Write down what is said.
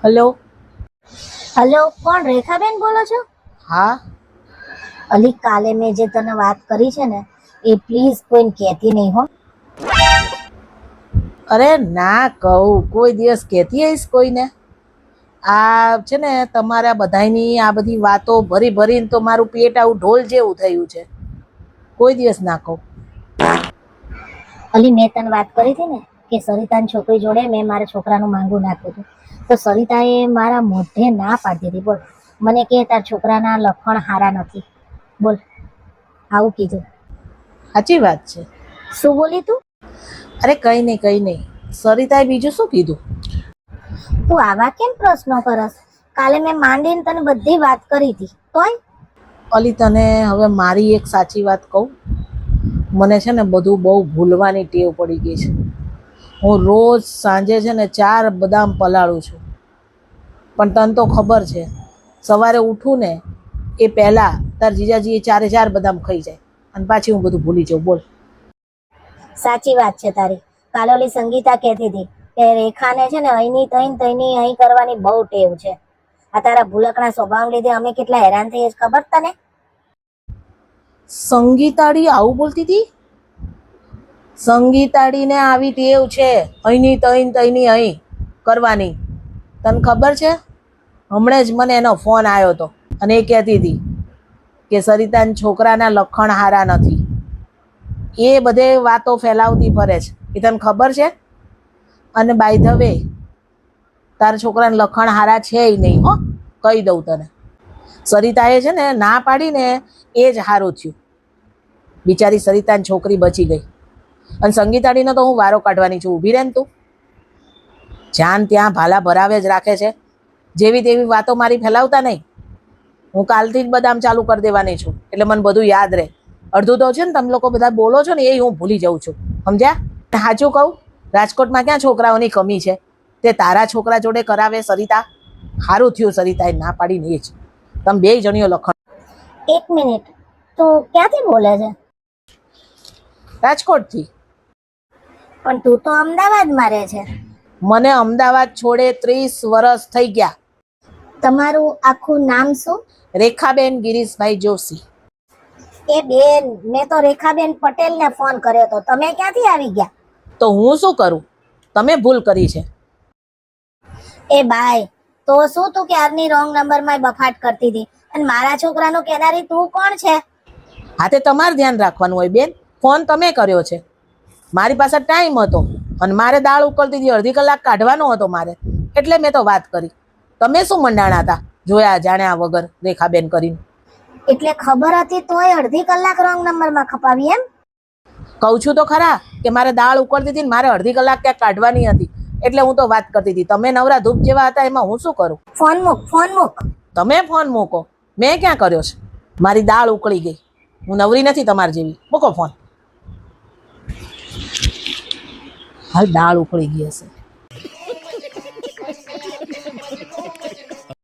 Hello. Hello, કોણ? રેખાબેન બોલો છો? હા. અલી, કાલે મેં જે તને વાત કરી છે ને એ પ્લીઝ કોઈને કહેતી નહીં હો. અરે ના કહું, કોઈ દિવસ કહેતી આવીશ કોઈને? આ છે ને તમારા બધાની આ બધી વાતો ભરી ભરીને તો મારું પેટ આવું ઢોલ જેવું થયું છે. કોઈ દિવસ ના કહું. અલી, મેં તને વાત કરી હતી ને કે સરિતાની છોકરી જોડે મેં મારા છોકરાનું માંગુ નાખ્યું હતું, તો સરિતાએ મારા મોઢે ના પાડી દીધી. બોલ, મને કે તાર છોકરાના લક્ષણ સારા નથી. બોલ, આવું કીધું. સાચી વાત છે. શું બોલી તું? અરે કંઈ નહીં કંઈ નહીં. સરિતાએ બીજું શું કીધું? તું આવા કેમ પ્રશ્નો કરસ? કાલે મેં માંડીને તને બધી વાત કરી હતી તોય. અલી, તને હવે મારી એક સાચી વાત કહું. મને છે ને બધું બહુ ભૂલવાની ટેવ પડી ગઈ છે. હું રોજ સાંજે છે ને 4 બદામ પલાળું છું, પણ તને તો ખબર છે સવારે ઉઠું ને એ પહેલાં તાર જીજાજી એ 4 બદામ ખાઈ જાય અને પાછી હું બધું ભૂલી જાઉં. બોલ. સાચી વાત છે તારી. કાલે ઓલી સંગીતા કહેતી હતી કે રેખાને છે ને અહીંની તઈની અહીં કરવાની બહુ ટેવ છે. આ તારા ભૂલકણા સ્વભાવ લીધે અમે કેટલા હેરાન થઈએ છીએ ખબર તને? સંગીતાડી આવું બોલતી હતી? સંગીતાડીને આવી ટેવ છે અહીંની તઈની અહીં કરવાની. તને ખબર છે, હમણાં જ મને એનો ફોન આવ્યો હતો અને એ કહેતી હતી કે સરિતાના છોકરાના લક્ષણ સારા નથી. એ બધે વાતો ફેલાવતી ફરે છે. એ તને ખબર છે? અને બાય ધ વે, તારા છોકરાના લક્ષણ સારા છે નહીં. હો, કહી દઉં તને. સરિતાએ છે ને ના પાડીને એ જ સારું થયું. બિચારી સરિતાની છોકરી બચી ગઈ. અને સંગીતાડીનો તો હું વારો કાઢવાની છું. ઊભી રહે ને તું. જાન ત્યાં ભાલા ભરાવે જ રાખે છે. જેવી તેવી વાતો મારી ફેલાવતા નહીં. હું કાલથી જ બદામ ચાલુ કરી દેવાની છું, એટલે મને બધું યાદ રહે. અડધું તો છે ને તમે લોકો બધા બોલો છો ને એ હું ભૂલી જાઉં છું. સમજ્યા? સાચું કહું, રાજકોટમાં ક્યાં છોકરાઓની કમી છે? તે તારા છોકરા જોડે કરાવે સરિતા. સારું થયું સરિતાએ ના પાડીને એ જ. તમે 2 જણીઓ લખણ. એક મિનિટ, તું ક્યાંથી બોલે છે? રાજકોટથી. પણ તું તો અમદાવાદમાં રહે છે. મને અમદાવાદ છોડે 30 વર્ષ થઈ ગયા. તમારું આખું નામ શું? રેખાબેન ગિરીશભાઈ જોશી. એ બેન, મેં તો રેખાબેન પટેલને ફોન કર્યો હતો. તમે ક્યાંથી આવી ગયા? તો હું શું કરું? તમે ભૂલ કરી છે. એ બાય, તો શું તું ક્યારની રોંગ નંબરમાં બફાટ કરતી હતી? અને મારા છોકરાનું કહેનારી તું કોણ છે? હા, તે તમારે ધ્યાન રાખવાનું હોય બેન. ફોન તમે કર્યો છે. મારી પાસે ટાઈમ હતો અને મારે દાળ ઉકળતી હતી, અડધી કલાક કાઢવાનો હતો મારે, એટલે મેં તો વાત કરી. તમે શું મંડાણા હતા જોયા જાણ્યા વગર રેખાબેન કરીને? એટલે ખબર હતી તોય અડધી કલાક રોંગ નંબરમાં ખપાવી એમ? કહું છું તો ખરા કે મારે દાળ ઉકળતી હતી ને મારે અડધી કલાક ક્યાંક કાઢવાની હતી, એટલે હું તો વાત કરતી હતી. તમે નવરા ધૂપ જેવા હતા, એમાં હું શું કરું? ફોન મૂક, ફોન મૂક. તમે ફોન મૂકો. મેં ક્યાં કર્યો છે? મારી દાળ ઉકળી ગઈ. હું નવરી નથી તમારી જેવી. મૂકો ફોન. હાલ દાળ ઉકળી ગઈ હશે.